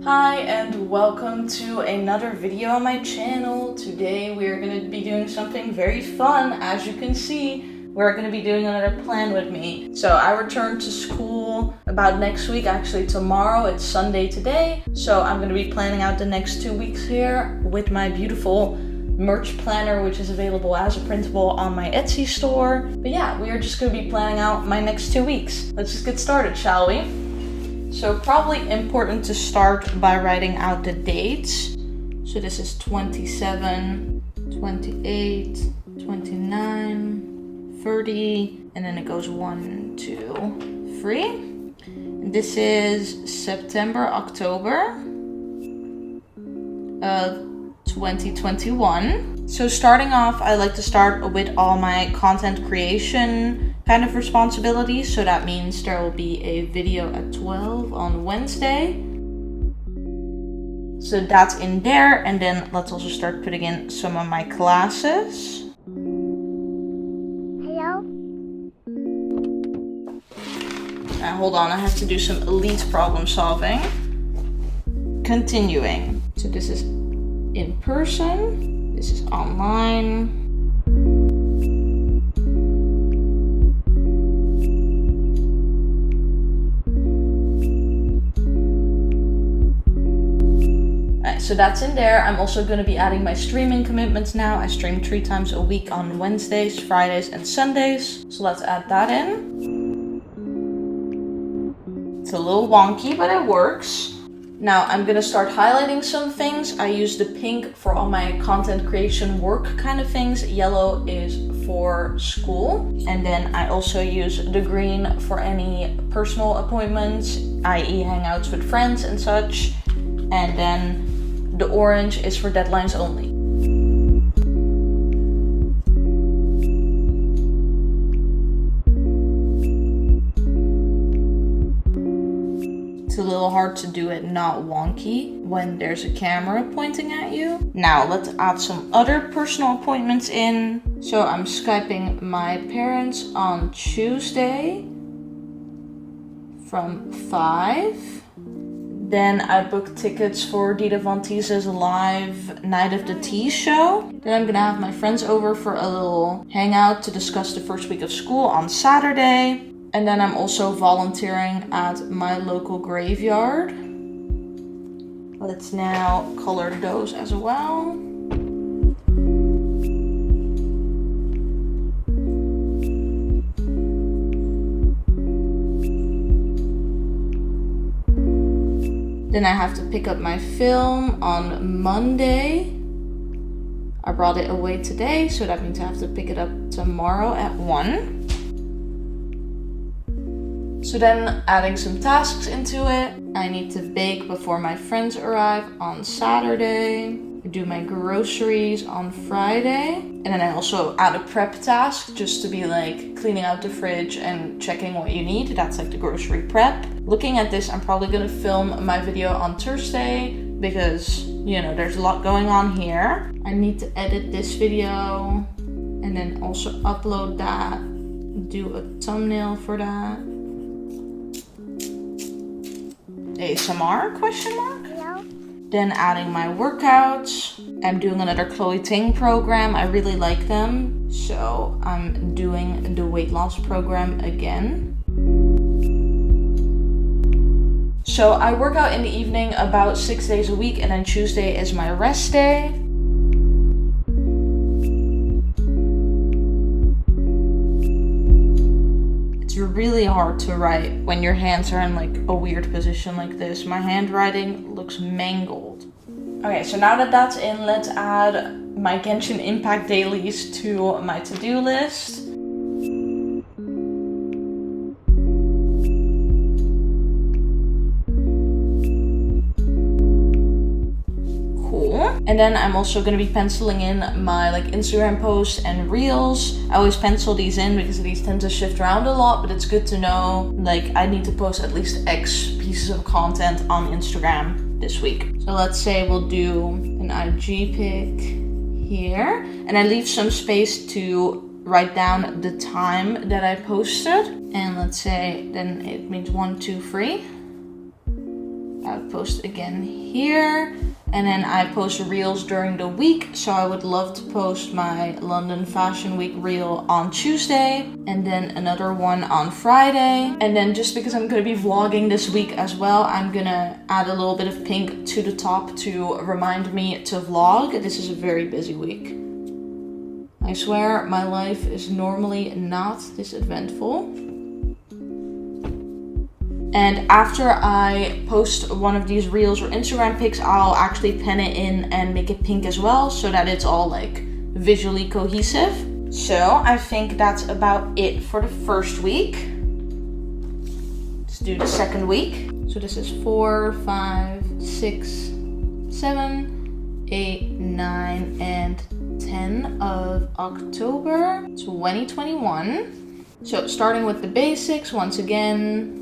Hi and welcome to another video on my channel. Today we are going to be doing something very fun. As you can see, we're going to be doing another plan with me. So I return to school about next week, actually tomorrow. It's Sunday today. So I'm going to be planning out the next 2 weeks here with my beautiful merch planner, which is available as a printable on my Etsy store. But yeah, we are just going to be planning out my next 2 weeks. Let's just get started, shall we? So probably important to start by writing out the dates. So this is 27, 28, 29, 30, and then it goes 1, 2, 3. This is September, October of 2021. So starting off, I like to start with all my content creation kind of responsibilities. So that means there will be a video at 12 on Wednesday. So that's in there. And then let's also start putting in some of my classes. Hello? Now hold on, I have to do some elite problem solving. Continuing. So this is in person. This is online. So that's in there. I'm also going to be adding my streaming commitments now. I stream 3 times a week on Wednesdays, Fridays, and Sundays. So let's add that in. It's a little wonky, but it works. Now I'm going to start highlighting some things. I use the pink for all my content creation work kind of things. Yellow is for school. And then I also use the green for any personal appointments, i.e. hangouts with friends and such. And then the orange is for deadlines only. It's a little hard to do it not wonky when there's a camera pointing at you. Now let's add some other personal appointments in. So I'm Skyping my parents on Tuesday from 5. Then I booked tickets for Dita Von Teese's live Night of the Tea show. Then I'm gonna have my friends over for a little hangout to discuss the first week of school on Saturday. And then I'm also volunteering at my local graveyard. Let's now color those as well. Then I have to pick up my film on Monday. I brought it away today, so that means I have to pick it up tomorrow at 1. So then adding some tasks into it. I need to bake before my friends arrive on Saturday. I do my groceries on Friday. And then I also add a prep task just to be like cleaning out the fridge and checking what you need. That's like the grocery prep. Looking at this, I'm probably gonna film my video on Thursday because, you know, there's a lot going on here. I need to edit this video and then also upload that, do a thumbnail for that. ASMR question mark? Hello? Then adding my workouts. I'm doing another Chloe Ting program. I really like them. So I'm doing the weight loss program again. So I work out in the evening about 6 days a week, and then Tuesday is my rest day. It's really hard to write when your hands are in like a weird position like this. My handwriting looks mangled. Okay, so now that that's in, let's add my Genshin Impact dailies to my to-do list. And then I'm also going to be penciling in my like Instagram posts and reels. I always pencil these in because these tend to shift around a lot, but it's good to know like I need to post at least X pieces of content on Instagram this week. So let's say we'll do an IG pic here, and I leave some space to write down the time that I posted. And let's say then it means 1, 2, 3. I would post again here. And then I post reels during the week. So I would love to post my London Fashion Week reel on Tuesday. And then another one on Friday. And then just because I'm going to be vlogging this week as well, I'm going to add a little bit of pink to the top to remind me to vlog. This is a very busy week. I swear my life is normally not this eventful. And after I post one of these reels or Instagram pics, I'll actually pen it in and make it pink as well, so that it's all like visually cohesive. So I think that's about it for the first week. Let's do the second week. So this is 4, 5, 6, 7, 8, 9, and 10 of October 2021. So starting with the basics, once again,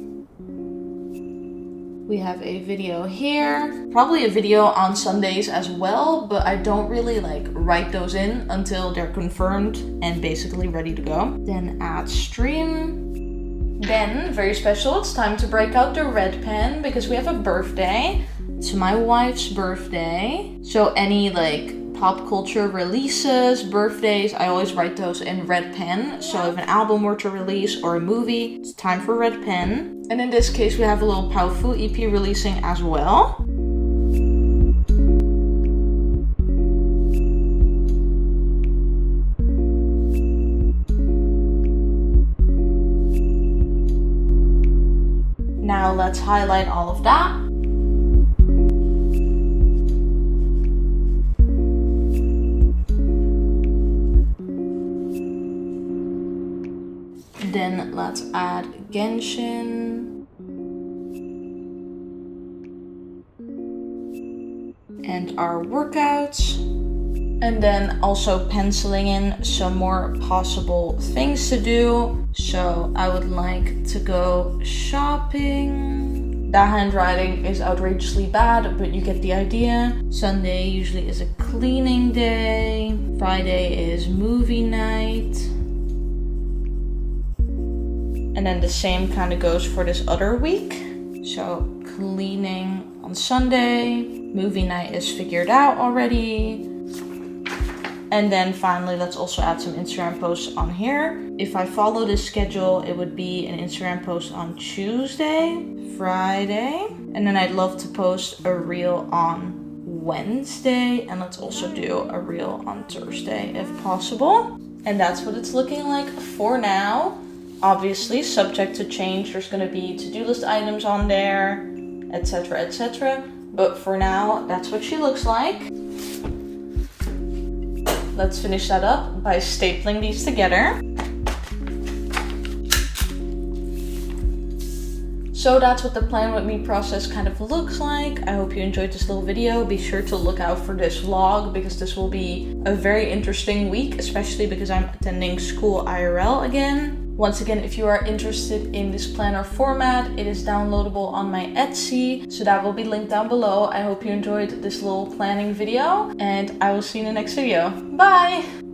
we have a video here, probably a video on Sundays as well, but I don't really like write those in until they're confirmed and basically ready to go. Then add stream. Then, very special, it's time to break out the red pen because we have a birthday. It's my wife's birthday. So any like pop culture releases, birthdays, I always write those in red pen. So if an album were to release or a movie, it's time for red pen. And in this case, we have a little Powfu EP releasing as well. Now let's highlight all of that. Then let's add Genshin and our workouts. And then also penciling in some more possible things to do. So I would like to go shopping. That handwriting is outrageously bad, but you get the idea. Sunday usually is a cleaning day. Friday is movie night. And then the same kind of goes for this other week. So cleaning on Sunday, movie night is figured out already. And then finally, let's also add some Instagram posts on here. If I follow this schedule, it would be an Instagram post on Tuesday, Friday. And then I'd love to post a reel on Wednesday. And let's also do a reel on Thursday if possible. And that's what it's looking like for now. Obviously, subject to change, there's going to be to-do list items on there, etc, etc. But for now, that's what she looks like. Let's finish that up by stapling these together. So that's what the plan with me process kind of looks like. I hope you enjoyed this little video. Be sure to look out for this vlog because this will be a very interesting week, especially because I'm attending school IRL again. Once again, if you are interested in this planner format, it is downloadable on my Etsy, so that will be linked down below. I hope you enjoyed this little planning video, and I will see you in the next video. Bye!